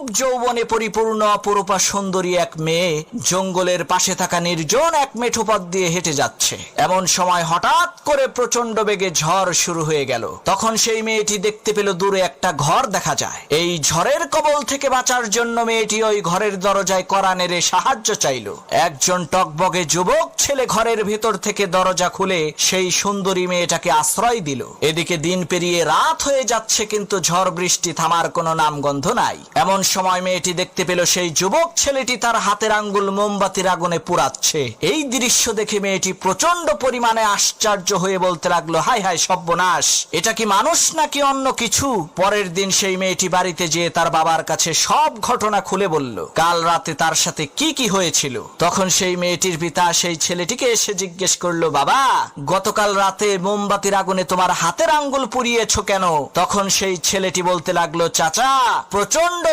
রূপ যৌবনে পরিপূর্ণ অপরূপা সুন্দরী এক মেয়ে জঙ্গলের পাশে থাকা নির্জন এক মেঠো পথ দিয়ে হেঁটে যাচ্ছে। এমন সময় হঠাৎ করে প্রচন্ড বেগে ঝড় শুরু হয়ে গেল। তখন সেই মেয়েটি দেখতে পেল দূরে একটা ঘর দেখা যায়। এই ঝড়ের কবল থেকে বাঁচার জন্য মেয়েটি ওই ঘরের দরজায় কড়া নেড়ে সাহায্য চাইল। একজন টকবগে যুবক ছেলে ঘরের ভেতর থেকে দরজা খুলে সেই সুন্দরী মেয়েটাকে আশ্রয় দিল। এদিকে দিন পেরিয়ে রাত হয়ে যাচ্ছে, কিন্তু ঝড় বৃষ্টি থামার কোনো নামগন্ধ নাই। এমন সময় মেয়েটি দেখতে পেল সেই যুবক ছেলেটি তার হাতের আঙ্গুল মোমবাতির আগুনে পুড়াচ্ছে। এই দৃশ্য দেখে মেয়েটি প্রচন্ড পরিমাণে আশ্চর্য হয়ে বলতে লাগলো, হায় হায় সর্বনাশ, এটা কি মানুষ নাকি অন্য কিছু? পরের দিন সেই মেয়েটি বাড়িতে যেয়ে তার বাবার কাছে সব ঘটনা খুলে বলল, কাল রাতে তার সাথে কি কি হয়েছিল। তখন সেই মেয়েটির পিতা সেই ছেলেটিকে এসে জিজ্ঞেস করলো, বাবা, গতকাল রাতে মোমবাতির আগুনে তোমার হাতের আঙ্গুল পুড়িয়েছো কেন? তখন সেই ছেলেটি বলতে লাগলো, চাচা, প্রচন্ড